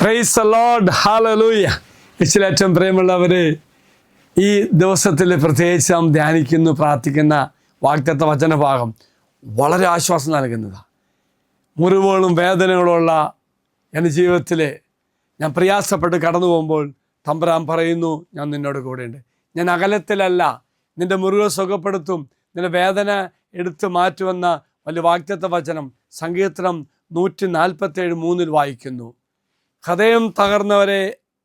Praise the Lord, hallelujah. ഏറ്റവും പ്രിയമുള്ളവരെ, ഈ ദിവസത്തിൽ പ്രത്യേകിച്ച് നാം ധ്യാനിക്കുന്നു, പ്രാർത്ഥിക്കുന്ന വാഗ്ദത്ത വചനഭാഗം വളരെ ആശ്വാസം നൽകുന്നതാണ്. മുറിവുകളും വേദനകളുള്ള എൻ്റെ ജീവിതത്തിൽ ഞാൻ പ്രയാസപ്പെട്ട് കടന്നു പോകുമ്പോൾ തമ്പുരാൻ പറയുന്നു, ഞാൻ നിന്നോട് കൂടെയുണ്ട്. ഞാൻ അകലത്തിലല്ല, നിൻ്റെ മുറിവ് സുഖപ്പെടുത്തും, നിൻ്റെ വേദന എടുത്തു മാറ്റുമെന്ന വലിയ വാഗ്ദത്ത വചനം സങ്കീർത്തനം 147:3 വായിക്കുന്നു. ഹൃദയം തകർന്നവരെ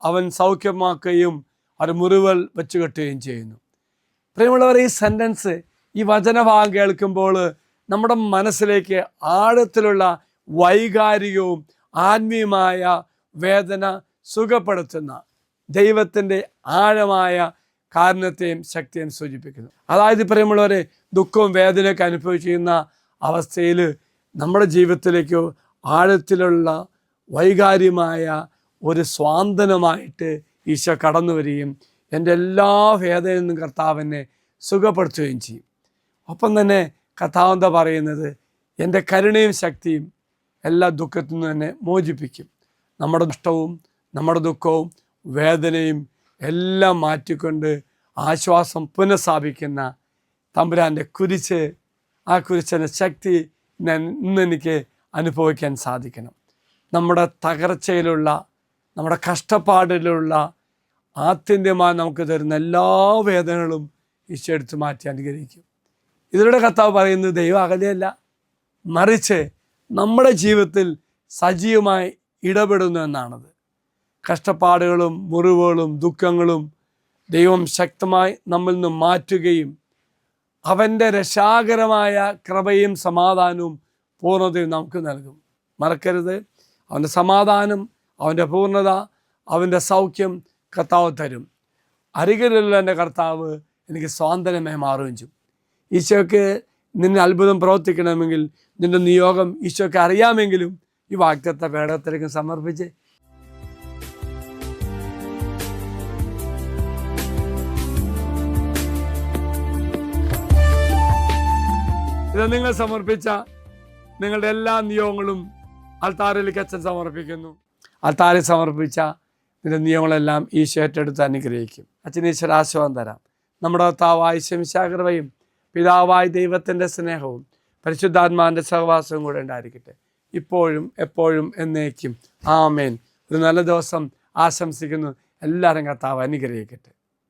അവൻ സൗഖ്യമാക്കുകയും അവർ മുറിവുകൾ വെച്ച് കെട്ടുകയും ചെയ്യുന്നു. പ്രിയമുള്ളവർ, ഈ സെൻറ്റൻസ്, ഈ വചനഭാഗം കേൾക്കുമ്പോൾ നമ്മുടെ മനസ്സിലേക്ക് ആഴത്തിലുള്ള വൈകാരികവും ആത്മീയമായ വേദന സുഖപ്പെടുത്തുന്ന ദൈവത്തിൻ്റെ ആഴമായ കാരുണ്യത്തെയും ശക്തിയും സൂചിപ്പിക്കുന്നു. അതായത് പ്രിയമുള്ളവരെ, ദുഃഖവും വേദനയൊക്കെ അനുഭവിച്ചിരുന്ന അവസ്ഥയിൽ നമ്മുടെ ജീവിതത്തിലേക്ക് ആഴത്തിലുള്ള വൈകാര്യമായ ഒരു സ്വാന്തനമായിട്ട് ഈശോ കടന്നു വരികയും എൻ്റെ എല്ലാ വേദനയിൽ നിന്നും കർത്താവ് എന്നെ സുഖപ്പെടുത്തുകയും ചെയ്യും. ഒപ്പം തന്നെ കർത്താവ് എന്താ പറയുന്നത്, എൻ്റെ കരുണയും ശക്തിയും എല്ലാ ദുഃഖത്തിൽ നിന്നും എന്നെ മോചിപ്പിക്കും. നമ്മുടെ നഷ്ടവും നമ്മുടെ ദുഃഖവും വേദനയും എല്ലാം മാറ്റിക്കൊണ്ട് ആശ്വാസം പുനഃസ്ഥാപിക്കുന്ന തമ്പുരാൻ്റെ കുരിശ്, ആ കുരിശിൻ്റെ ശക്തി ഇന്നെനിക്ക് അനുഭവിക്കാൻ സാധിക്കണം. നമ്മുടെ തകർച്ചയിലുള്ള, നമ്മുടെ കഷ്ടപ്പാടിലുള്ള ആത്യന്തികമായി നമുക്ക് തരുന്ന എല്ലാ വേദനകളും ഈശോ എടുത്തു മാറ്റി അനുഗ്രഹിക്കും. ഇതിലൂടെ കർത്താവ് പറയുന്നത് ദൈവം അകലെയല്ല, മറിച്ച് നമ്മുടെ ജീവിതത്തിൽ സജീവമായി ഇടപെടുന്നു എന്നാണത്. കഷ്ടപ്പാടുകളും മുറിവുകളും ദുഃഖങ്ങളും ദൈവം ശക്തമായി നമ്മിൽ നിന്ന് മാറ്റുകയും അവൻ്റെ രക്ഷാകരമായ കൃപയും സമാധാനവും പൂർണ്ണതയും നമുക്ക് നൽകും. മറക്കരുത്, അവൻ്റെ സമാധാനം, അവൻ്റെ പൂർണ്ണത, അവൻ്റെ സൗഖ്യം കർത്താവ് തരും. അരികിലുള്ള എൻ്റെ കർത്താവ് എനിക്ക് സ്വാതന്ത്ര്യമായി മാറുകയും ചെയ്യും. ഈശോയ്ക്ക് നിന്നെ അത്ഭുതം പ്രവർത്തിക്കണമെങ്കിൽ, നിൻ്റെ നിയോഗം ഈശോയ്ക്ക് അറിയാമെങ്കിലും ഈ വാഗ്ദത്ത പേടകത്തിലേക്ക് സമർപ്പിച്ച് ഇത് നിങ്ങൾ സമർപ്പിച്ച നിങ്ങളുടെ എല്ലാ നിയോഗങ്ങളും അൾത്താരയിലേക്ക് അച്ഛൻ സമർപ്പിക്കുന്നു. അൾത്താരിൽ സമർപ്പിച്ച നിന്റെ നിയമങ്ങളെല്ലാം ഈശോ ഏറ്റെടുത്ത് അനുഗ്രഹിക്കും. അച്ഛൻ ഈശ്വര ആശീർവാദം തരാം. നമ്മുടെ കർത്താവായ ശംശാകൃപയും പിതാവായ ദൈവത്തിൻ്റെ സ്നേഹവും പരിശുദ്ധാത്മാവിൻ്റെ സഹവാസവും കൂടെ ഉണ്ടായിരിക്കട്ടെ, ഇപ്പോഴും എപ്പോഴും എന്നേക്കും. ആമേൻ. ഒരു നല്ല ദിവസം ആശംസിക്കുന്നു. എല്ലാവരും കർത്താവ് അനുഗ്രഹിക്കട്ടെ.